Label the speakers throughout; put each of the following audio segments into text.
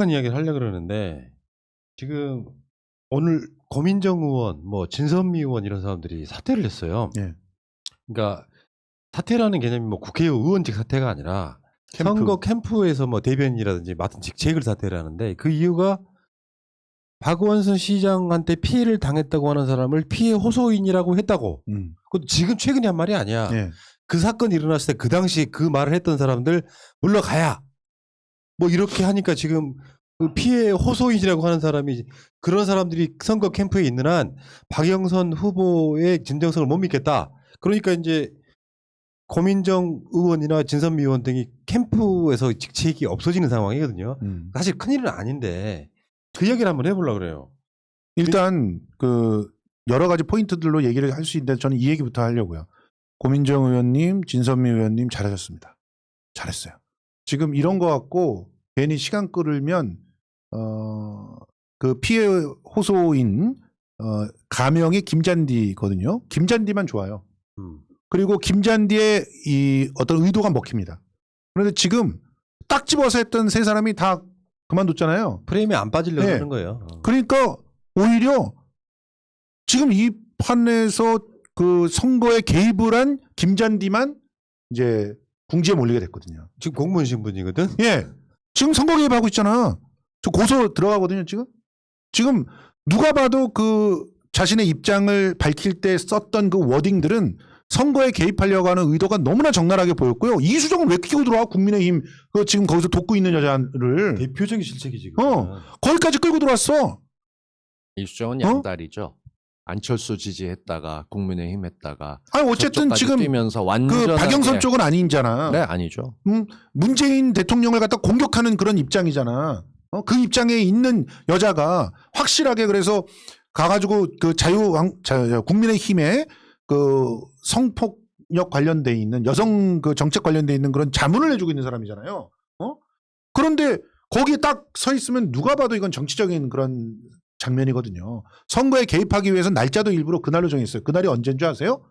Speaker 1: 한 이야기를 하려고 그러는데 지금 오늘 고민정 의원, 뭐 진선미 의원 이런 사람들이 사퇴를 했어요.
Speaker 2: 예.
Speaker 1: 그러니까 사퇴라는 개념이 뭐 국회의원직 사퇴가 아니라 선거 캠프에서 뭐 대변인이라든지 맡은 직책을 사퇴를 하는데 그 이유가 박원순 시장한테 피해를 당했다고 하는 사람을 피해 호소인이라고 했다고. 그것도 지금 최근에 한 말이 아니야.
Speaker 2: 예.
Speaker 1: 그 사건이 일어났을 때 그 당시 그 말을 했던 사람들 물러가야. 뭐 이렇게 하니까 지금 그 피해 호소인이라고 하는 사람이 그런 사람들이 선거 캠프에 있는 한 박영선 후보의 진정성을 못 믿겠다. 그러니까 이제 고민정 의원이나 진선미 의원 등이 캠프에서 직책이 없어지는 상황이거든요. 사실 큰일은 아닌데 그 이야기를 한번 해보려고 그래요.
Speaker 2: 일단 그 여러 가지 포인트들로 얘기를 할 수 있는데 저는 이 얘기부터 하려고요. 고민정 의원님, 진선미 의원님 잘하셨습니다. 잘했어요. 지금 이런 거 갖고 괜히 시간 끌면 그 피해 호소인 가명이 김잔디거든요. 김잔디만 좋아요. 그리고 김잔디의 이 어떤 의도가 먹힙니다. 그런데 지금 딱 집어서 했던 세 사람이 다 그만뒀잖아요.
Speaker 1: 프레임에 안 빠지려고
Speaker 2: 네.
Speaker 1: 하는 거예요.
Speaker 2: 그러니까 오히려 지금 이 판에서 그 선거에 개입을 한 김잔디만 이제 궁지에 몰리게 됐거든요.
Speaker 1: 지금 공무원 신분이거든.
Speaker 2: 예. 지금 선거 개입하고 있잖아. 저 고소 들어가거든요, 지금. 지금 누가 봐도 그 자신의 입장을 밝힐 때 썼던 그 워딩들은 선거에 개입하려고 하는 의도가 너무나 적나라하게 보였고요. 이수정은 왜 끼고 들어와? 국민의힘 그 지금 거기서 돕고 있는 여자를
Speaker 1: 대표적인 실책이지. 지금.
Speaker 2: 거기까지 끌고 들어왔어.
Speaker 3: 이수정은 양다리죠. 안철수 지지했다가 국민의힘 했다가.
Speaker 2: 아니 어쨌든 지금
Speaker 3: 뛰면서
Speaker 2: 그
Speaker 3: 완전하게.
Speaker 2: 박영선 쪽은 아니잖아.
Speaker 3: 네, 아니죠.
Speaker 2: 문재인 대통령을 갖다 공격하는 그런 입장이잖아. 그 입장에 있는 여자가 확실하게 그래서 가가지고 그 국민의힘에 그 성폭력 관련돼 있는 여성 그 정책 관련돼 있는 그런 자문을 해주고 있는 사람이잖아요. 그런데 거기에 딱 서 있으면 누가 봐도 이건 정치적인 그런 장면이거든요. 선거에 개입하기 위해서 날짜도 일부러 그날로 정했어요. 그날이 언제인 줄 아세요?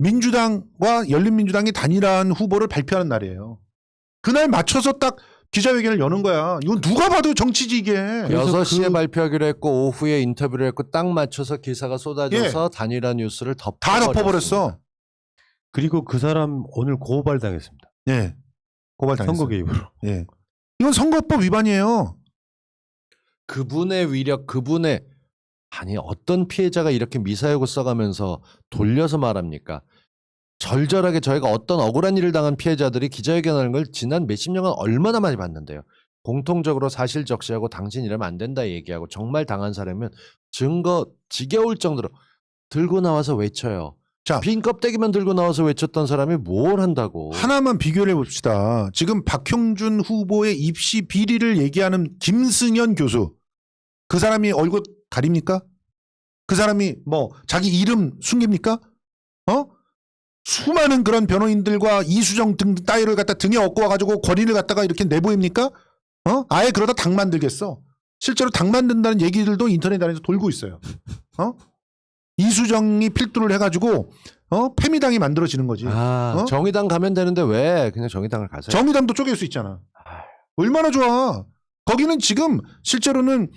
Speaker 2: 민주당과 열린민주당이 단일화한 후보를 발표하는 날이에요. 그날 맞춰서 딱 기자회견을 여는 거야. 이건 누가 봐도 정치지 이게.
Speaker 3: 6시에 발표하기로 했고 오후에 인터뷰를 했고 딱 맞춰서 기사가 쏟아져서 단일화 뉴스를
Speaker 2: 다 덮어버렸어.
Speaker 1: 그리고 그 사람 오늘 고발당했습니다.
Speaker 2: 예. 고발당했어요.
Speaker 1: 선거 개입으로.
Speaker 2: 예. 이건 선거법 위반이에요.
Speaker 3: 그분의 위력, 그분의 아니 어떤 피해자가 이렇게 미사역을 써가면서 돌려서 말합니까? 절절하게 저희가 어떤 억울한 일을 당한 피해자들이 기자회견하는 걸 지난 몇십 년간 얼마나 많이 봤는데요. 공통적으로 사실 적시하고 당신 이러면 안 된다 얘기하고 정말 당한 사람이면 증거 지겨울 정도로 들고 나와서 외쳐요.
Speaker 2: 자,
Speaker 3: 빈 껍데기만 들고 나와서 외쳤던 사람이 뭘 한다고.
Speaker 2: 하나만 비교를 해봅시다. 지금 박형준 후보의 입시 비리를 얘기하는 김승현 교수. 그 사람이 얼굴 가립니까? 그 사람이 뭐 자기 이름 숨깁니까? 수많은 그런 변호인들과 이수정 등 따위를 갖다 등에 업고 와가지고 권위를 갖다가 이렇게 내보입니까? 아예 그러다 당 만들겠어. 실제로 당 만든다는 얘기들도 인터넷 안에서 돌고 있어요. 이수정이 필두를 해가지고 패미당이 만들어지는 거지.
Speaker 3: 정의당 가면 되는데 왜 그냥 정의당을 가세요?
Speaker 2: 정의당도 쪼갤 수 있잖아. 얼마나 좋아. 거기는 지금 실제로는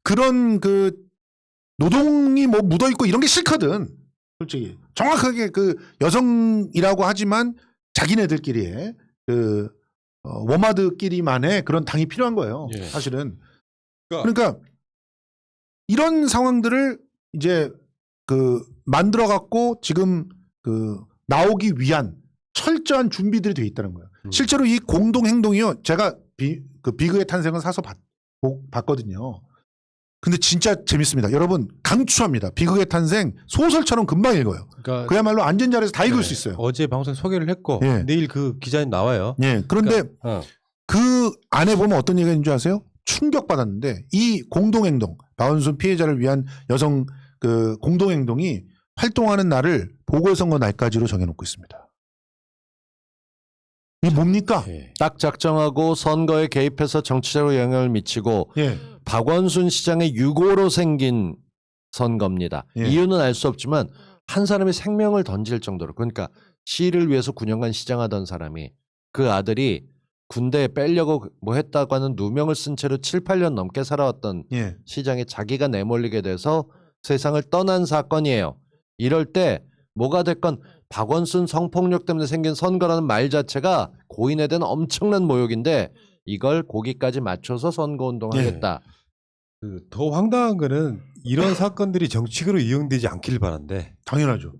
Speaker 2: 그런 그 노동이 뭐 묻어있고 이런 게 싫거든. 솔직히 정확하게 그 여성이라고 하지만 자기네들끼리의 그 워마드끼리만의 그런 당이 필요한 거예요.
Speaker 1: 예.
Speaker 2: 사실은. 그러니까 이런 상황들을 이제 그 만들어 갖고 지금 그 나오기 위한 철저한 준비들이 돼 있다는 거예요. 실제로 이 공동 행동이요. 제가 그 비극의 탄생은 사서 봤거든요. 근데 진짜 재밌습니다. 여러분 강추합니다. 비극의 탄생 소설처럼 금방 읽어요. 그러니까 그야말로 앉은 자리에서 다 읽을 수 있어요.
Speaker 1: 어제 방송 소개를 했고
Speaker 2: 예.
Speaker 1: 내일 그 기자님 나와요.
Speaker 2: 예. 그런데
Speaker 1: 그러니까,
Speaker 2: 그 안에 보면 어떤 얘기가 있는 줄 아세요? 충격받았는데 이 공동행동, 박원순 피해자를 위한 여성 그 공동행동이 활동하는 날을 보궐선거 날까지로 정해놓고 있습니다. 이게 뭡니까?
Speaker 1: 예.
Speaker 3: 딱 작정하고 선거에 개입해서 정치적으로 영향을 미치고
Speaker 2: 예.
Speaker 3: 박원순 시장의 유고로 생긴 선거입니다.
Speaker 2: 예.
Speaker 3: 이유는 알 수 없지만 한 사람이 생명을 던질 정도로, 그러니까 시를 위해서 9년간 시장하던 사람이 그 아들이 군대에 빼려고 뭐 했다고 하는 누명을 쓴 채로 7, 8년 넘게 살아왔던
Speaker 2: 예.
Speaker 3: 시장에 자기가 내몰리게 돼서 세상을 떠난 사건이에요. 이럴 때 뭐가 됐건 박원순 성폭력 때문에 생긴 선거라는 말 자체가 고인에 대한 엄청난 모욕인데 이걸 거기까지 맞춰서 선거운동하겠다.
Speaker 1: 더 황당한 거는 이런 사건들이 정치적으로 이용되지 않길 바란데.
Speaker 2: 당연하죠.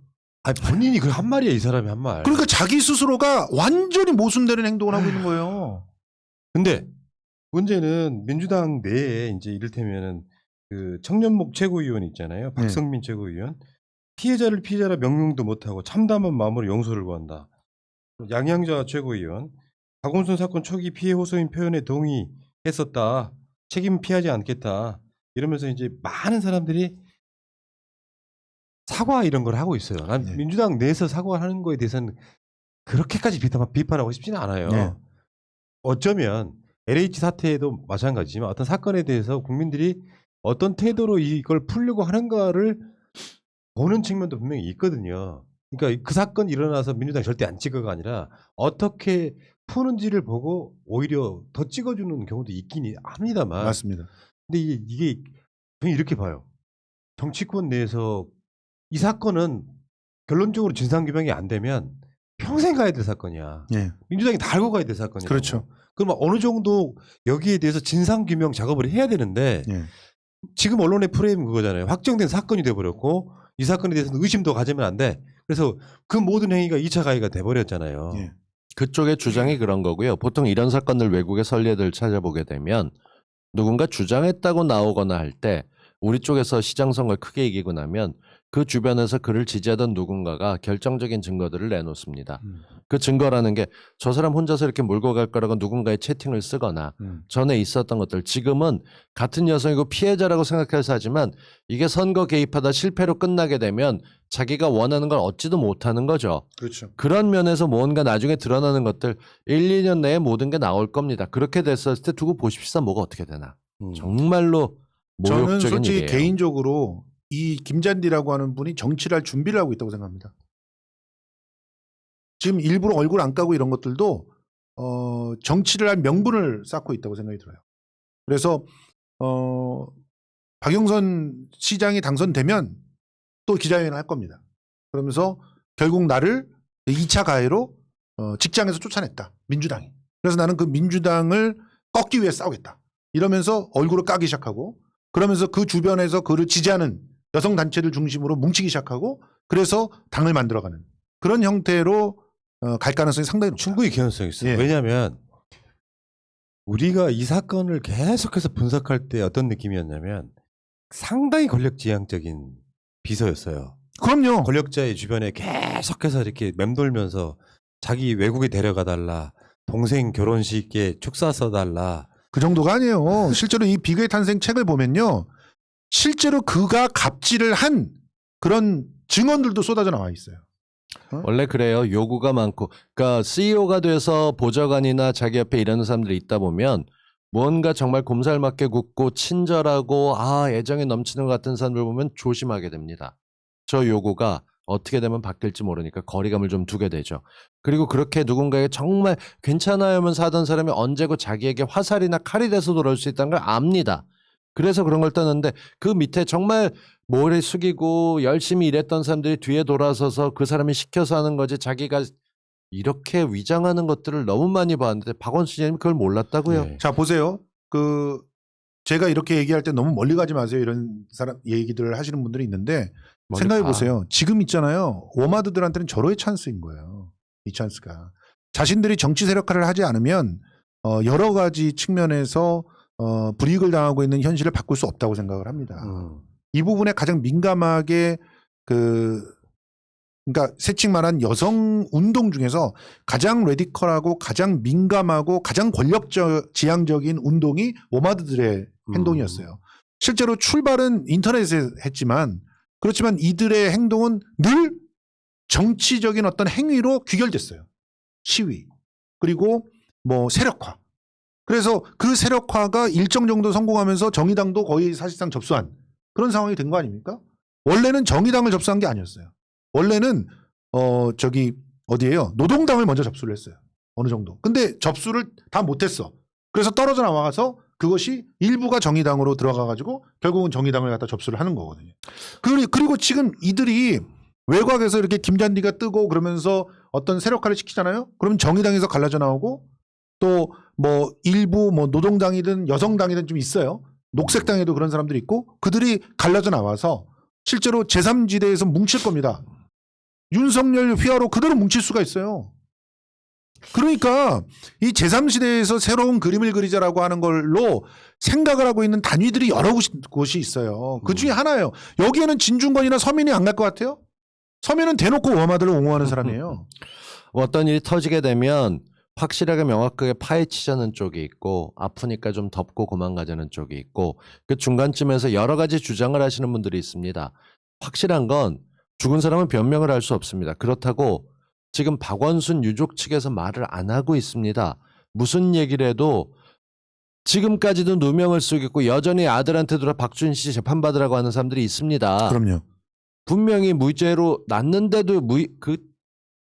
Speaker 1: 아니 본인이 그 한 말이야 이 사람이 한 말.
Speaker 2: 그러니까 자기 스스로가 완전히 모순되는 행동을 하고 있는 거예요.
Speaker 1: 근데 문제는 민주당 내에 이제 이를테면은 그 청년목 최고위원 있잖아요. 박성민 최고위원. 피해자를 피해자라 명명도 못하고 참담한 마음으로 용서를 구한다. 양양자 최고위원. 박원순 사건 초기 피해 호소인 표현에 동의했었다. 책임 피하지 않겠다. 이러면서 이제 많은 사람들이 사과 이런 걸 하고 있어요. 난
Speaker 2: 네.
Speaker 1: 민주당 내에서 사과하는 거에 대해서는 그렇게까지 비판하고 싶지는 않아요.
Speaker 2: 네.
Speaker 1: 어쩌면 LH 사태에도 마찬가지지만 어떤 사건에 대해서 국민들이 어떤 태도로 이걸 풀려고 하는가를 보는 측면도 분명히 있거든요. 그러니까 그 사건이 일어나서 민주당이 절대 안 찍어가 아니라 어떻게 푸는지를 보고 오히려 더 찍어주는 경우도 있긴 합니다만.
Speaker 2: 맞습니다.
Speaker 1: 근데 이게 저는 이렇게 봐요. 정치권 내에서 이 사건은 결론적으로 진상규명이 안 되면 평생 가야 될 사건이야.
Speaker 2: 예.
Speaker 1: 민주당이 다 알고 가야 될 사건이야.
Speaker 2: 그렇죠.
Speaker 1: 그럼 어느 정도 여기에 대해서 진상규명 작업을 해야 되는데
Speaker 2: 예.
Speaker 1: 지금 언론의 프레임은 그거잖아요. 확정된 사건이 돼버렸고 이 사건에 대해서는 의심도 가지면 안 돼. 그래서 그 모든 행위가 2차 가해가 돼버렸잖아요.
Speaker 2: 예.
Speaker 3: 그쪽의 주장이 그런 거고요. 보통 이런 사건들 외국의 선례들 찾아보게 되면 누군가 주장했다고 나오거나 할 때 우리 쪽에서 시장 선거를 크게 이기고 나면 그 주변에서 그를 지지하던 누군가가 결정적인 증거들을 내놓습니다. 그 증거라는 게 저 사람 혼자서 이렇게 몰고 갈 거라고 누군가의 채팅을 쓰거나 전에 있었던 것들 지금은 같은 여성이고 피해자라고 생각해서 하지만 이게 선거 개입하다 실패로 끝나게 되면 자기가 원하는 걸 얻지도 못하는 거죠.
Speaker 2: 그렇죠.
Speaker 3: 그런 면에서 뭔가 나중에 드러나는 것들 1, 2년 내에 모든 게 나올 겁니다. 그렇게 됐을 때 두고 보십시다. 뭐가 어떻게 되나. 정말로
Speaker 2: 저는
Speaker 3: 모욕적인
Speaker 2: 솔직히
Speaker 3: 일이에요.
Speaker 2: 개인적으로 이 김잔디라고 하는 분이 정치를 할 준비를 하고 있다고 생각합니다. 지금 일부러 얼굴 안 까고 이런 것들도 정치를 할 명분을 쌓고 있다고 생각이 들어요. 그래서 박영선 시장이 당선되면 또 기자회견을 할 겁니다. 그러면서 결국 나를 2차 가해로 직장에서 쫓아냈다. 민주당이. 그래서 나는 그 민주당을 꺾기 위해 싸우겠다. 이러면서 얼굴을 까기 시작하고 그러면서 그 주변에서 그를 지지하는 여성 단체를 중심으로 뭉치기 시작하고 그래서 당을 만들어가는 그런 형태로 갈 가능성이 상당히 높다.
Speaker 1: 충분히 개연성이 있어요.
Speaker 2: 예.
Speaker 1: 왜냐하면 우리가 이 사건을 계속해서 분석할 때 어떤 느낌이었냐면 상당히 권력지향적인 비서였어요.
Speaker 2: 그럼요.
Speaker 1: 권력자의 주변에 계속해서 이렇게 맴돌면서 자기 외국에 데려가 달라, 동생 결혼식에 축사 써달라.
Speaker 2: 그 정도가 아니에요. 실제로 이 비극의 탄생 책을 보면요. 실제로 그가 갑질을 한 그런 증언들도 쏟아져 나와 있어요.
Speaker 3: 원래 그래요. 요구가 많고. 그러니까 CEO가 돼서 보좌관이나 자기 옆에 일하는 사람들이 있다 보면 뭔가 정말 곰살맞게 굽고 친절하고 애정이 넘치는 것 같은 사람들 보면 조심하게 됩니다. 저 요구가 어떻게 되면 바뀔지 모르니까 거리감을 좀 두게 되죠. 그리고 그렇게 누군가에게 정말 괜찮아요 하면서 하던 사람이 언제고 자기에게 화살이나 칼이 돼서 돌아올 수 있다는 걸 압니다. 그래서 그런 걸 떠는데 그 밑에 정말 머리 숙이고 열심히 일했던 사람들이 뒤에 돌아서서 그 사람이 시켜서 하는 거지 자기가 이렇게 위장하는 것들을 너무 많이 봤는데 박원순 시장님 그걸 몰랐다고요?
Speaker 1: 네.
Speaker 2: 자 보세요. 제가 이렇게 얘기할 때 너무 멀리 가지 마세요. 이런 사람 얘기들을 하시는 분들이 있는데 생각해 보세요. 지금 있잖아요. 워마드들한테는 절호의 찬스인 거예요. 이 찬스가. 자신들이 정치 세력화를 하지 않으면 여러 가지 측면에서 불이익을 당하고 있는 현실을 바꿀 수 없다고 생각을 합니다. 이 부분에 가장 민감하게 그러니까 세칭 말한 여성 운동 중에서 가장 레디컬하고 가장 민감하고 가장 권력지향적인 운동이 워마드들의 행동이었어요. 실제로 출발은 인터넷에 했지만 그렇지만 이들의 행동은 늘 정치적인 어떤 행위로 귀결됐어요. 시위 그리고 뭐 세력화. 그래서 그 세력화가 일정 정도 성공하면서 정의당도 거의 사실상 접수한 그런 상황이 된 거 아닙니까? 원래는 정의당을 접수한 게 아니었어요. 원래는 어디예요? 노동당을 먼저 접수를 했어요. 어느 정도. 근데 접수를 다 못했어. 그래서 떨어져 나와서 그것이 일부가 정의당으로 들어가가지고 결국은 정의당을 갖다 접수를 하는 거거든요. 그리고 지금 이들이 외곽에서 이렇게 김잔디가 뜨고 그러면서 어떤 세력화를 시키잖아요. 그러면 정의당에서 갈라져 나오고 또 뭐 일부 뭐 노동당이든 여성당이든 좀 있어요. 녹색당에도 그런 사람들이 있고 그들이 갈라져 나와서 실제로 제3지대에서 뭉칠 겁니다. 윤석열 휘하로 그대로 뭉칠 수가 있어요. 그러니까 이 제3지대에서 새로운 그림을 그리자라고 하는 걸로 생각을 하고 있는 단위들이 여러 곳이 있어요. 그 중에 하나예요. 여기에는 진중권이나 서민이 안 갈 것 같아요? 서민은 대놓고 워마들을 옹호하는 사람이에요.
Speaker 3: 어떤 일이 터지게 되면 확실하게 명확하게 파헤치자는 쪽이 있고 아프니까 좀 덮고 도망가자는 쪽이 있고 그 중간쯤에서 여러 가지 주장을 하시는 분들이 있습니다. 확실한 건 죽은 사람은 변명을 할 수 없습니다. 그렇다고 지금 박원순 유족 측에서 말을 안 하고 있습니다. 무슨 얘기를 해도 지금까지도 누명을 쓰고 있고 여전히 아들한테도 박준 씨 재판받으라고 하는 사람들이 있습니다.
Speaker 2: 그럼요.
Speaker 3: 분명히 무죄로 났는데도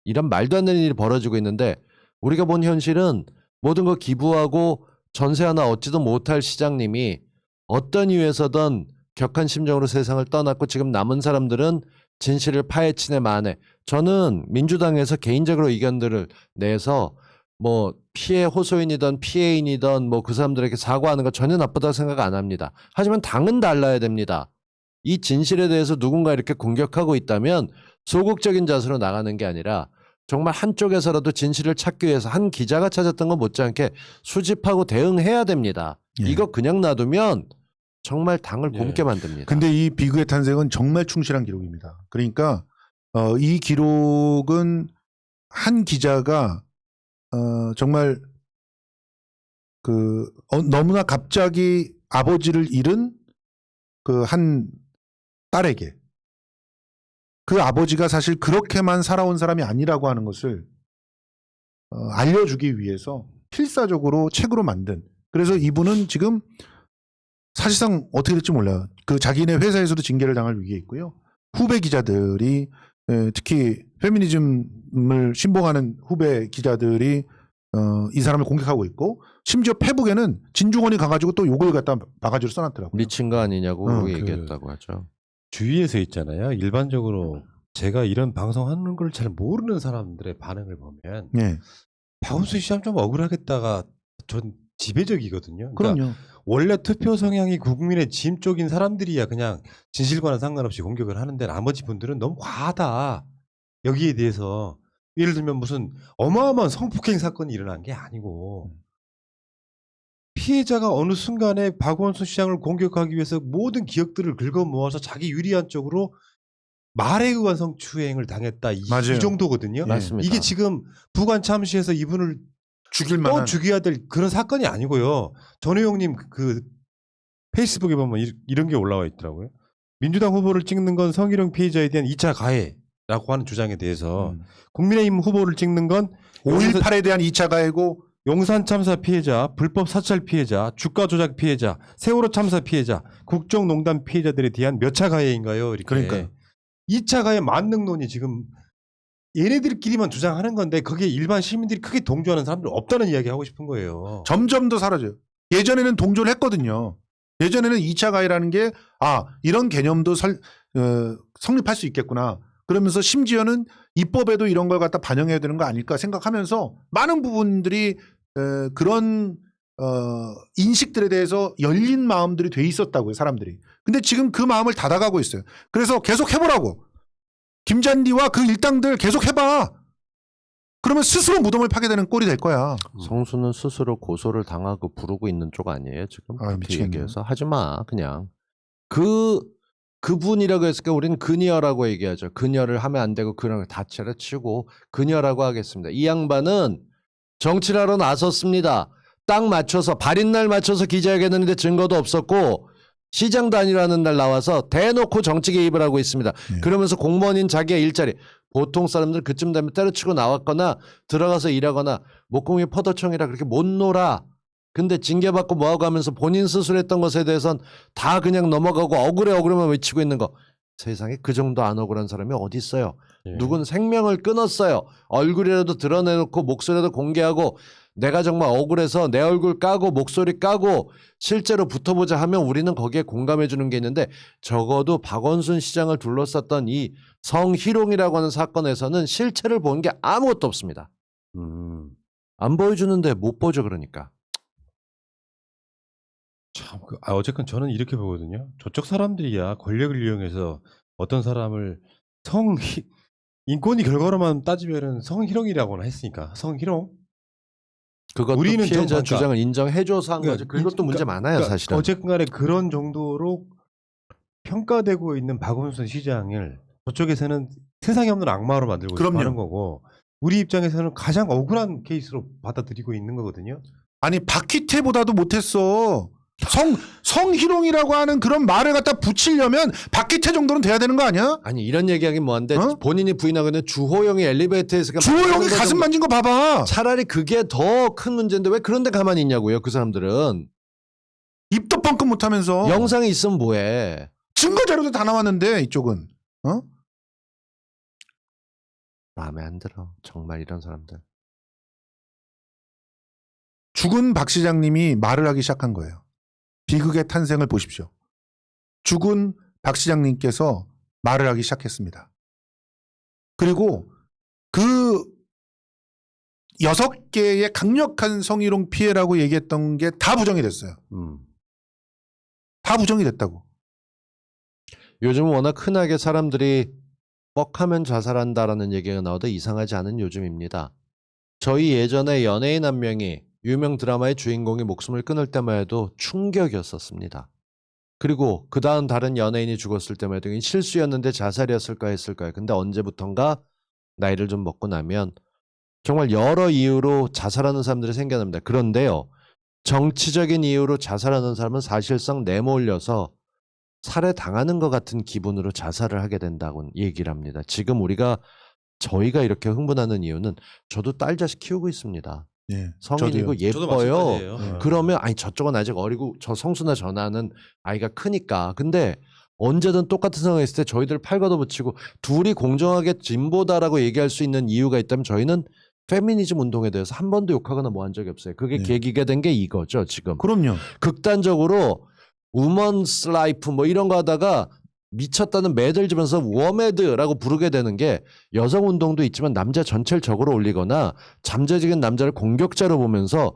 Speaker 3: 이런 말도 안 되는 일이 벌어지고 있는데 우리가 본 현실은 모든 거 기부하고 전세 하나 얻지도 못할 시장님이 어떤 이유에서든 격한 심정으로 세상을 떠났고 지금 남은 사람들은 진실을 파헤치네 마네. 저는 민주당에서 개인적으로 의견들을 내서 뭐 피해 호소인이든 피해인이든 뭐 그 사람들에게 사과하는 거 전혀 나쁘다고 생각 안 합니다. 하지만 당은 달라야 됩니다. 이 진실에 대해서 누군가 이렇게 공격하고 있다면 소극적인 자세로 나가는 게 아니라 정말 한쪽에서라도 진실을 찾기 위해서 한 기자가 찾았던 것 못지않게 수집하고 대응해야 됩니다.
Speaker 2: 예.
Speaker 3: 이거 그냥 놔두면 정말 당을
Speaker 1: 예.
Speaker 3: 굶게 만듭니다.
Speaker 2: 근데 이 비극의 탄생은 정말 충실한 기록입니다. 그러니까 이 기록은 한 기자가 정말 너무나 갑자기 아버지를 잃은 그 한 딸에게 그 아버지가 사실 그렇게만 살아온 사람이 아니라고 하는 것을 알려주기 위해서 필사적으로 책으로 만든. 그래서 이분은 지금 사실상 어떻게 될지 몰라요. 그 자기네 회사에서도 징계를 당할 위기에 있고요. 후배 기자들이 특히 페미니즘을 신봉하는 후배 기자들이 이 사람을 공격하고 있고 심지어 페북에는 진중권이 가가지고 또 욕을 갖다 바가지로 써놨더라고요.
Speaker 3: 미친 거 아니냐고
Speaker 2: 그
Speaker 3: 얘기했다고 하죠.
Speaker 1: 주위에서 있잖아요. 일반적으로 제가 이런 방송하는 걸 잘 모르는 사람들의 반응을 보면
Speaker 2: 예,
Speaker 1: 박원순 시장 좀 억울하겠다가 전 지배적이거든요. 그러니까
Speaker 2: 그럼요.
Speaker 1: 원래 투표 성향이 국민의 짐 쪽인 사람들이야 그냥 진실과는 상관없이 공격을 하는데 나머지 분들은 너무 과하다. 여기에 대해서 예를 들면 무슨 어마어마한 성폭행 사건이 일어난 게 아니고 피해자가 어느 순간에 박원순 시장을 공격하기 위해서 모든 기억들을 긁어 모아서 자기 유리한 쪽으로 말에 의한 성추행을 당했다. 이
Speaker 2: 맞아요.
Speaker 1: 정도거든요.
Speaker 3: 맞습니다.
Speaker 1: 이게 지금 부관 참시에서 이분을
Speaker 2: 죽일
Speaker 1: 또
Speaker 2: 만한
Speaker 1: 죽여야 될 그런 사건이 아니고요. 전우용님 그 페이스북에 보면 이런 게 올라와 있더라고요. 민주당 후보를 찍는 건 성희롱 피해자에 대한 2차 가해라고 하는 주장에 대해서 국민의힘 후보를 찍는 건
Speaker 2: 5.18에 대한 2차 가해고
Speaker 1: 용산 참사 피해자, 불법 사찰 피해자, 주가 조작 피해자, 세월호 참사 피해자, 국정농단 피해자들에 대한 몇 차 가해인가요? 이렇게.
Speaker 2: 그러니까요.
Speaker 1: 2차 가해 만능론이 지금 얘네들끼리만 주장하는 건데 거기에 일반 시민들이 크게 동조하는 사람들 없다는 이야기 하고 싶은 거예요.
Speaker 2: 점점 더 사라져요. 예전에는 동조를 했거든요. 예전에는 2차 가해라는 게 이런 개념도 성립할 수 있겠구나. 그러면서 심지어는 입법에도 이런 걸 갖다 반영해야 되는 거 아닐까 생각하면서 많은 부분들이 그런 인식들에 대해서 열린 마음들이 돼 있었다고요, 사람들이. 근데 지금 그 마음을 닫아가고 있어요. 그래서 계속 해보라고. 김잔디와 그 일당들 계속 해봐. 그러면 스스로 무덤을 파게 되는 꼴이 될 거야.
Speaker 3: 성수는 스스로 고소를 당하고 부르고 있는 쪽 아니에요 지금? 그렇게
Speaker 2: 미치겠네요.
Speaker 3: 얘기해서 하지 마 그냥 그분이라고 했으니까 우리는 그녀라고 얘기하죠. 그녀를 하면 안 되고 그녀를 다 차려치우고 그녀라고 하겠습니다. 이 양반은 정치를 하러 나섰습니다. 딱 맞춰서 발인 날 맞춰서 기자회견 했는데 증거도 없었고 시장 다니라는 날 나와서 대놓고 정치 개입을 하고 있습니다. 그러면서 공무원인 자기의 일자리 보통 사람들 그쯤 되면 때려치고 나왔거나 들어가서 일하거나 목공이 포도청이라 그렇게 못 놀아. 근데 징계받고 뭐하고 하면서 본인 스스로 했던 것에 대해서는 다 그냥 넘어가고 억울해만 외치고 있는 거. 세상에 그 정도 안 억울한 사람이 어디 있어요?
Speaker 1: 예.
Speaker 3: 누군 생명을 끊었어요. 얼굴이라도 드러내놓고 목소리라도 공개하고 내가 정말 억울해서 내 얼굴 까고 목소리 까고 실제로 붙어보자 하면 우리는 거기에 공감해 주는 게 있는데 적어도 박원순 시장을 둘러쌌던 이 성희롱이라고 하는 사건에서는 실체를 본 게 아무것도 없습니다. 안 보여주는데 못 보죠 그러니까.
Speaker 1: 참, 어쨌건 저는 이렇게 보거든요. 저쪽 사람들이야 권력을 이용해서 어떤 사람을 인권위 결과로만 따지면은 성희롱이라고나 했으니까 성희롱.
Speaker 3: 그것도
Speaker 1: 우리는
Speaker 3: 피해자
Speaker 1: 그러니까
Speaker 3: 주장을 인정해줘서 한 거죠.
Speaker 1: 그러니까
Speaker 3: 그것도 문제 많아요
Speaker 1: 그러니까
Speaker 3: 사실은.
Speaker 1: 어쨌건간에 그런 정도로 평가되고 있는 박원순 시장을 저쪽에서는 세상에 없는 악마로 만들고
Speaker 2: 그럼요.
Speaker 1: 싶어 하는 거고 우리 입장에서는 가장 억울한 케이스로 받아들이고 있는 거거든요.
Speaker 2: 아니 박희태보다도 못했어. 성희롱이라고 하는 그런 말을 갖다 붙이려면 박희태 정도는 돼야 되는 거 아니야?
Speaker 3: 아니 이런 얘기하긴 뭐한데
Speaker 2: 어?
Speaker 3: 본인이 부인하고는 주호영이 엘리베이터에서 그냥
Speaker 2: 주호영이
Speaker 3: 거
Speaker 2: 가슴
Speaker 3: 정도-
Speaker 2: 만진 거 봐봐.
Speaker 3: 차라리 그게 더 큰 문제인데 왜 그런데 가만히 있냐고요 그 사람들은.
Speaker 2: 입도 뻥끗 못하면서
Speaker 3: 영상이 있으면 뭐해.
Speaker 2: 증거 자료도 다 나왔는데 이쪽은
Speaker 3: 마음에 안 들어 정말 이런 사람들.
Speaker 2: 죽은 박 시장님이 말을 하기 시작한 거예요. 비극의 탄생을 보십시오. 죽은 박 시장님께서 말을 하기 시작했습니다. 그리고 그 6개의 강력한 성희롱 피해라고 얘기했던 게 다 부정이 됐어요. 다 부정이 됐다고.
Speaker 3: 요즘은 워낙 흔하게 사람들이 뻑하면 자살한다라는 얘기가 나오다 이상하지 않은 요즘입니다. 저희 예전에 연예인 한 명이 유명 드라마의 주인공이 목숨을 끊을 때만 해도 충격이었었습니다. 그리고 그 다음 다른 연예인이 죽었을 때만 해도 실수였는데 자살이었을까 했을까요. 근데 언제부턴가 나이를 좀 먹고 나면 정말 여러 이유로 자살하는 사람들이 생겨납니다. 그런데요. 정치적인 이유로 자살하는 사람은 사실상 내몰려서 살해당하는 것 같은 기분으로 자살을 하게 된다고 얘기를 합니다. 지금 저희가 이렇게 흥분하는 이유는 저도 딸 자식 키우고 있습니다.
Speaker 2: 예,
Speaker 3: 성인이고
Speaker 2: 저도요.
Speaker 1: 저도
Speaker 3: 예뻐요.
Speaker 1: 마찬가지예요.
Speaker 2: 네.
Speaker 3: 그러면 아니 저쪽은 아직 어리고 저 성수나 전화는 아이가 크니까. 근데 언제든 똑같은 상황에 있을 때 저희들 팔 걷어붙이고 둘이 공정하게 진보다라고 얘기할 수 있는 이유가 있다면 저희는 페미니즘 운동에 대해서 한 번도 욕하거나 뭐 한 적이 없어요. 그게
Speaker 2: 네.
Speaker 3: 계기가 된 게 이거죠 지금.
Speaker 2: 그럼요.
Speaker 3: 극단적으로 우먼스 라이프 뭐 이런 거 하다가 미쳤다는 매들 지면서 워매드라고 부르게 되는 게 여성 운동도 있지만 남자 전체를 적으로 올리거나 잠재적인 남자를 공격자로 보면서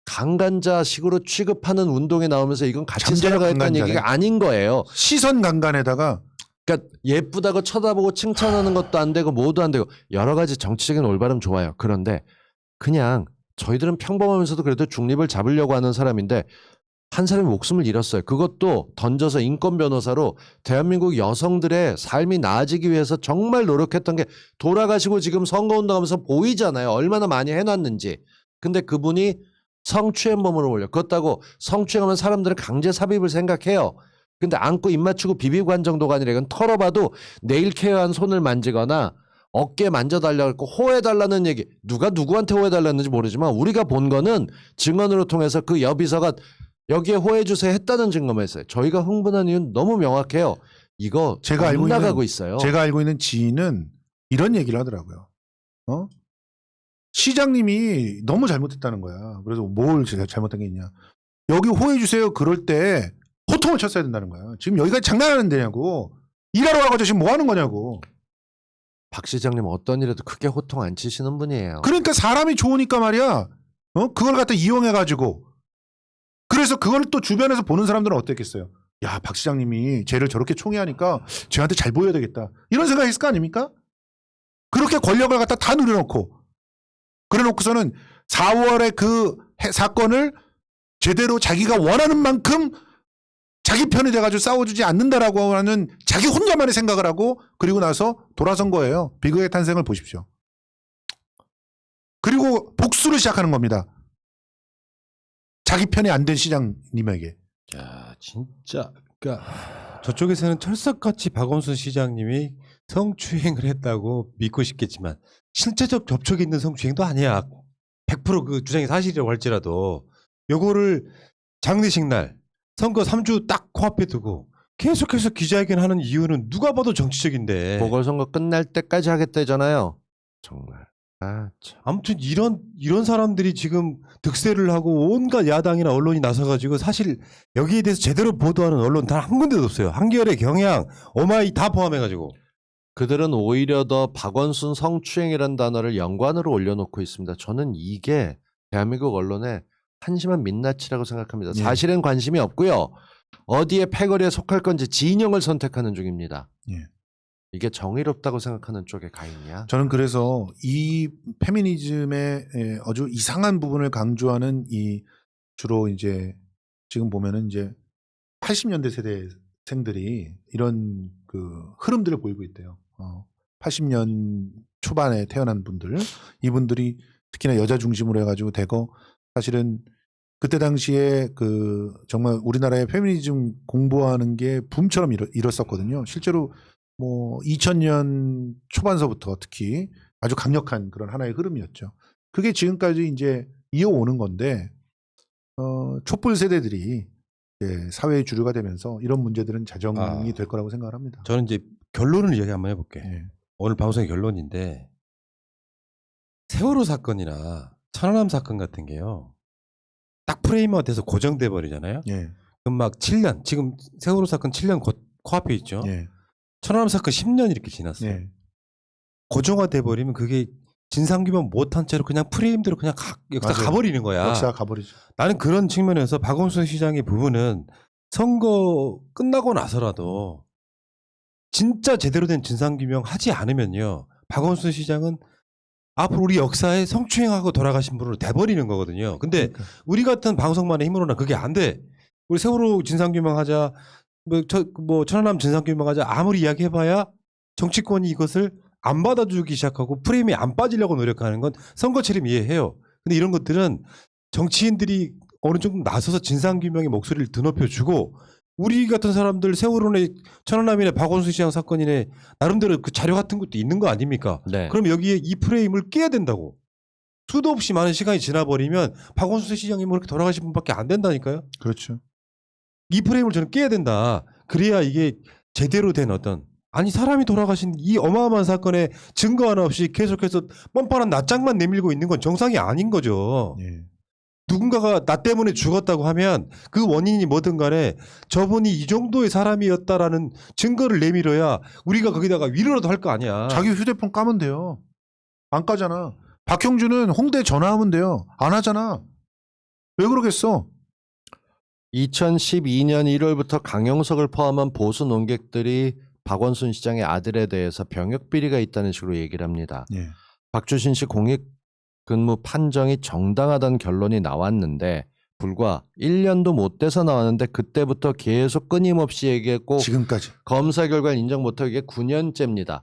Speaker 3: 강간자식으로 취급하는 운동에 나오면서 이건 같이
Speaker 2: 잠재적
Speaker 3: 살아가겠다는
Speaker 2: 강간자네.
Speaker 3: 얘기가 아닌 거예요.
Speaker 2: 시선 강간에다가
Speaker 3: 그러니까 예쁘다고 쳐다보고 칭찬하는 것도 안 되고 뭐도 안 되고 여러 가지 정치적인 올바름 좋아요. 그런데 그냥 저희들은 평범하면서도 그래도 중립을 잡으려고 하는 사람인데 한 사람이 목숨을 잃었어요. 그것도 던져서 인권 변호사로 대한민국 여성들의 삶이 나아지기 위해서 정말 노력했던 게 돌아가시고 지금 선거운동하면서 보이잖아요. 얼마나 많이 해놨는지. 근데 그분이 성추행범으로 몰려. 그렇다고 성추행하면 사람들은 강제 삽입을 생각해요. 근데 안고 입 맞추고 비비고 한 정도가 아니라 이건 털어봐도 네일 케어한 손을 만지거나 어깨 만져달라고 했고 호해달라는 얘기. 누가 누구한테 호해달라는지 모르지만 우리가 본 거는 증언으로 통해서 그 여비서가 여기에 호해주세요 했다는 증거만 있어요. 저희가 흥분한 이유는 너무 명확해요. 이거
Speaker 2: 제가 알고 있는
Speaker 3: 나가고 있어요.
Speaker 2: 제가 알고 있는 지인은 이런 얘기를 하더라고요. 시장님이 너무 잘못했다는 거야. 그래서 뭘 제가 잘못한 게 있냐. 여기 호해 주세요. 그럴 때 호통을 쳤어야 된다는 거야. 지금 여기까지 장난하는 데냐고. 일하러 와가지고 지금 뭐 하는 거냐고.
Speaker 3: 박 시장님 어떤 일에도 크게 호통 안 치시는 분이에요.
Speaker 2: 그러니까 사람이 좋으니까 말이야. 그걸 갖다 이용해가지고. 그래서 그걸 또 주변에서 보는 사람들은 어땠겠어요? 야, 박 시장님이 쟤를 저렇게 총애하니까 쟤한테 잘 보여야 되겠다. 이런 생각했을 거 아닙니까? 그렇게 권력을 갖다 다 누려놓고. 그래놓고서는 4월에 그 사건을 제대로 자기가 원하는 만큼 자기 편이 돼가지고 싸워주지 않는다라고 하는 자기 혼자만의 생각을 하고 그리고 나서 돌아선 거예요. 비극의 탄생을 보십시오. 그리고 복수를 시작하는 겁니다. 자기 편이 안 된 시장님에게.
Speaker 1: 야, 진짜 그러니까 저쪽에서는 철석같이 박원순 시장님이 성추행을 했다고 믿고 싶겠지만 실제적 접촉이 있는 성추행도 아니야. 100% 그 주장이 사실이라고 할지라도 요거를 장례식 날 선거 3주 딱 코앞에 두고 계속해서 기자회견하는 이유는 누가 봐도 정치적인데.
Speaker 3: 보궐선거 끝날 때까지 하겠다잖아요. 정말. 아, 참.
Speaker 1: 아무튼 이런 사람들이 지금 득세를 하고 온갖 야당이나 언론이 나서가지고 사실 여기에 대해서 제대로 보도하는 언론 단 한 군데도 없어요. 한겨레, 경향, 오마이 다 포함해가지고.
Speaker 3: 그들은 오히려 더 박원순 성추행이라는 단어를 연관으로 올려놓고 있습니다. 저는 이게 대한민국 언론의 한심한 민낯이라고 생각합니다.
Speaker 2: 예.
Speaker 3: 사실은 관심이 없고요. 어디에 패거리에 속할 건지 진영을 선택하는 중입니다.
Speaker 2: 예.
Speaker 3: 이게 정의롭다고 생각하는 쪽에 가 있냐?
Speaker 2: 저는 그래서 이 페미니즘의 아주 이상한 부분을 강조하는 이 주로 이제 지금 보면은 이제 80년대 세대생들이 이런 그 흐름들을 보이고 있대요. 80년 초반에 태어난 분들, 이분들이 특히나 여자 중심으로 해가지고 대거 사실은 그때 당시에 그 정말 우리나라의 페미니즘 공부하는 게 붐처럼 일었었거든요. 실제로 뭐 2000년 초반서부터 특히 아주 강력한 그런 하나의 흐름이었죠. 그게 지금까지 이제 이어오는 건데 촛불 세대들이 이제 사회의 주류가 되면서 이런 문제들은 자정이 될 거라고 생각을 합니다.
Speaker 1: 저는 이제 결론을 이야기 한번 해볼게.
Speaker 2: 예.
Speaker 1: 오늘 방송의 결론인데 세월호 사건이나 천안함 사건 같은 게요. 딱 프레임화 돼서 고정돼 버리잖아요.
Speaker 2: 예.
Speaker 1: 그럼 막 7년 지금 세월호 사건 7년 곧 코앞에 있죠.
Speaker 2: 예.
Speaker 1: 천안함 사건 10년 이렇게 지났어요.
Speaker 2: 예.
Speaker 1: 고정화돼 버리면 그게 진상규명 못한 채로 그냥 프레임대로 그냥 역사
Speaker 2: 맞아요.
Speaker 1: 가버리는 거야.
Speaker 2: 역사가 가버리죠.
Speaker 1: 나는 그런 측면에서 박원순 시장의 부분은 선거 끝나고 나서라도 진짜 제대로 된 진상규명 하지 않으면요. 박원순 시장은 앞으로 우리 역사에 성추행하고 돌아가신 분으로 돼버리는 거거든요. 근데
Speaker 2: 그러니까.
Speaker 1: 우리 같은 방송만의 힘으로는 그게 안 돼. 우리 세월호 진상규명하자, 뭐 천안함 진상규명하자 아무리 이야기해봐야 정치권이 이것을 안 받아주기 시작하고 프레임이 안 빠지려고 노력하는 건 선거처럼 이해해요. 근데 이런 것들은 정치인들이 어느 정도 나서서 진상규명의 목소리를 드높여주고 우리 같은 사람들 세월호네 천안함이네 박원순 시장 사건이네 나름대로 그 자료 같은 것도 있는 거 아닙니까?
Speaker 3: 네.
Speaker 1: 그럼 여기에 이 프레임을 깨야 된다고. 수도 없이 많은 시간이 지나버리면 박원순 시장이 뭐 이렇게 돌아가신 분밖에 안 된다니까요.
Speaker 2: 그렇죠.
Speaker 1: 이 프레임을 저는 깨야 된다. 그래야 이게 제대로 된 어떤 아니 사람이 돌아가신 이 어마어마한 사건에 증거 하나 없이 계속해서 뻔뻔한 낯장만 내밀고 있는 건 정상이 아닌 거죠.
Speaker 2: 예.
Speaker 1: 누군가가 나 때문에 죽었다고 하면 그 원인이 뭐든 간에 저분이 이 정도의 사람이었다라는 증거를 내밀어야 우리가 거기다가 위로라도 할 거 아니야.
Speaker 2: 자기 휴대폰 까면 돼요. 안 까잖아. 박형준은 홍대 전화하면 돼요. 안 하잖아. 왜 그러겠어?
Speaker 3: 2012년 1월부터 강용석을 포함한 보수 논객들이 박원순 시장의 아들에 대해서 병역 비리가 있다는 식으로 얘기를 합니다.
Speaker 2: 예.
Speaker 3: 박주신 씨 공익근무 판정이 정당하다는 결론이 나왔는데 불과 1년도 못 돼서 나왔는데 그때부터 계속 끊임없이 얘기했고
Speaker 2: 지금까지.
Speaker 3: 검사 결과를 인정 못하고 이게 9년째입니다.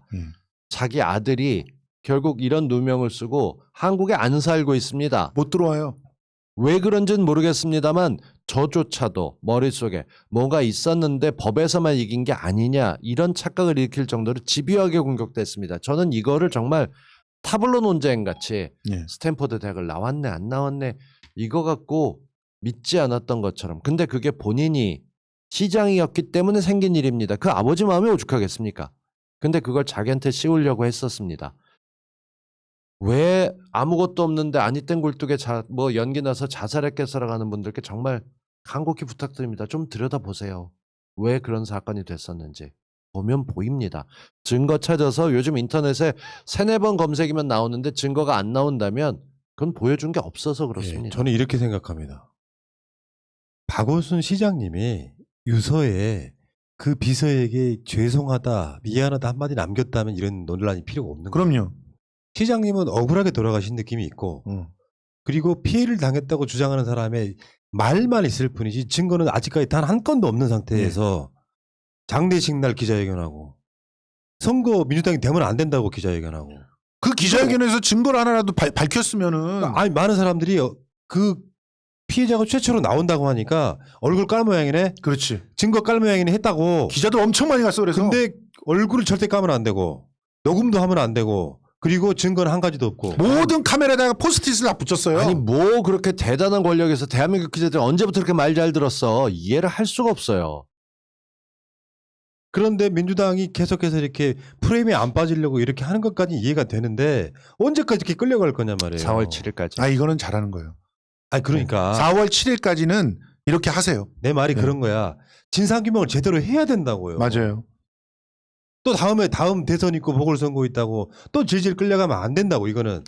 Speaker 3: 자기 아들이 결국 이런 누명을 쓰고 한국에 안 살고 있습니다.
Speaker 2: 못 들어와요.
Speaker 3: 왜 그런지는 모르겠습니다만 저조차도 머릿속에 뭐가 있었는데 법에서만 이긴 게 아니냐 이런 착각을 일으킬 정도로 집요하게 공격됐습니다. 저는 이거를 정말 타블로 논쟁 같이
Speaker 2: 예.
Speaker 3: 스탠포드 대학을 나왔네 안 나왔네 이거 갖고 믿지 않았던 것처럼 근데 그게 본인이 시장이었기 때문에 생긴 일입니다. 그 아버지 마음이 오죽하겠습니까? 근데 그걸 자기한테 씌우려고 했었습니다. 왜 아무것도 없는데 아니땐 굴뚝에 뭐 연기 나서 자살했겠어라고 하는 분들께 정말 간곡히 부탁드립니다. 좀 들여다보세요. 왜 그런 사건이 됐었는지. 보면 보입니다. 증거 찾아서 요즘 인터넷에 3-4번 검색이면 나오는데 증거가 안 나온다면 그건 보여준 게 없어서 그렇습니다.
Speaker 1: 예, 저는 이렇게 생각합니다. 박원순 시장님이 유서에 그 비서에게 죄송하다, 미안하다 한마디 남겼다면 이런 논란이 필요가 없는 거예요.
Speaker 2: 그럼요.
Speaker 1: 시장님은 억울하게 돌아가신 느낌이 있고 그리고 피해를 당했다고 주장하는 사람의 말만 있을 뿐이지 증거는 아직까지 단 한 건도 없는 상태에서 장례식 날 기자회견하고 선거 민주당이 되면 안 된다고 기자회견하고
Speaker 2: 그 기자회견에서 증거를 하나라도 밝혔으면은
Speaker 1: 아니 많은 사람들이 그 피해자가 최초로 나온다고 하니까 얼굴 깔 모양이네
Speaker 2: 그렇지.
Speaker 1: 증거 깔 모양이네 했다고
Speaker 2: 기자들 엄청 많이 갔어 그래서.
Speaker 1: 근데 얼굴을 절대 까면 안 되고 녹음도 하면 안 되고 그리고 증거는 한 가지도 없고
Speaker 2: 모든 카메라에다가 포스트잇을 다 붙였어요.
Speaker 3: 아니 뭐 그렇게 대단한 권력에서 대한민국 기자들 언제부터 그렇게 말 잘 들었어. 이해를 할 수가 없어요.
Speaker 1: 그런데 민주당이 계속해서 이렇게 프레임에 안 빠지려고 이렇게 하는 것까지 이해가 되는데 언제까지 이렇게 끌려갈 거냐 말이에요.
Speaker 3: 4월 7일까지.
Speaker 2: 아 이거는 잘하는 거예요.
Speaker 1: 아니 그러니까
Speaker 2: 4월 7일까지는 이렇게 하세요.
Speaker 1: 내 말이
Speaker 2: 네.
Speaker 1: 그런 거야. 진상규명을 제대로 해야 된다고요.
Speaker 2: 맞아요.
Speaker 1: 또 다음 대선 있고 보궐선거 있다고 또 질질 끌려가면 안 된다고 이거는.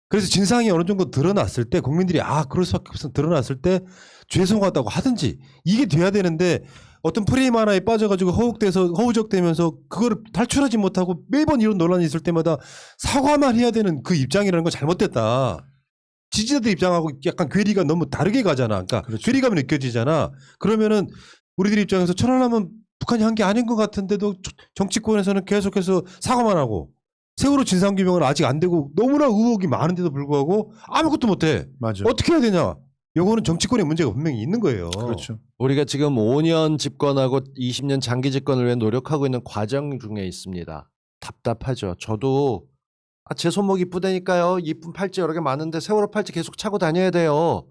Speaker 1: 그래서 진상이 어느 정도 드러났을 때 국민들이 그럴 수밖에 없어 드러났을 때 죄송하다고 하든지 이게 돼야 되는데 어떤 프레임 하나에 빠져가지고 허우적대면서 그거를 탈출하지 못하고 매번 이런 논란이 있을 때마다 사과만 해야 되는 그 입장이라는 건 잘못됐다. 지지자들 입장하고 약간 괴리가 너무 다르게 가잖아. 그러니까
Speaker 2: 그렇죠.
Speaker 1: 괴리감이 느껴지잖아. 그러면은 우리들 입장에서 천안함은 북한이 한 게 아닌 것 같은데도 정치권에서는 계속해서 사과만 하고 세월호 진상규명은 아직 안 되고 너무나 의혹이 많은데도 불구하고 아무것도 못해.
Speaker 2: 맞아요.
Speaker 1: 어떻게 해야 되냐. 요거는 정치권의 문제가 분명히 있는 거예요.
Speaker 2: 그렇죠.
Speaker 3: 우리가 지금 5년 집권하고 20년 장기 집권을 위해 노력하고 있는 과정 중에 있습니다. 답답하죠. 저도 제 손목 이쁘다니까요. 이쁜 팔찌 여러 개 많은데 세월호 팔찌 계속 차고 다녀야 돼요.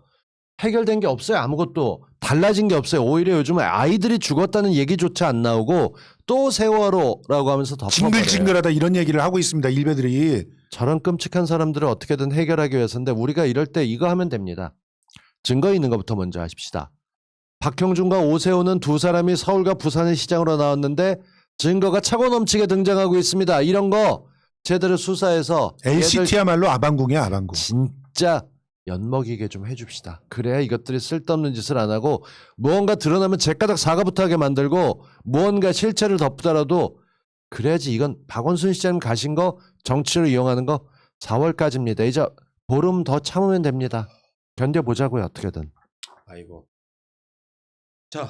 Speaker 3: 해결된 게 없어요. 아무것도. 달라진 게 없어요. 오히려 요즘은 아이들이 죽었다는 얘기조차 안 나오고 또 세월호라고 하면서 덮어버려요.
Speaker 2: 징글징글하다 이런 얘기를 하고 있습니다. 일베들이.
Speaker 3: 저런 끔찍한 사람들을 어떻게든 해결하기 위해서인데 우리가 이럴 때 이거 하면 됩니다. 증거 있는 것부터 먼저 하십시다. 박형준과 오세훈은 두 사람이 서울과 부산의 시장으로 나왔는데 증거가 차고 넘치게 등장하고 있습니다. 이런 거 제대로 수사해서 얘들
Speaker 2: LCT야말로 아방궁이야 아방궁.
Speaker 3: 진짜 엿먹이게 좀 해줍시다. 그래야 이것들이 쓸데없는 짓을 안 하고 무언가 드러나면 제가닥 사과부터 하게 만들고 무언가 실체를 덮더라도 그래야지. 이건 박원순 시장님 가신 거 정치로 이용하는 거 4월까지입니다. 이제 보름 더 참으면 됩니다. 견뎌보자고요. 어떻게든.
Speaker 1: 아이고. 자,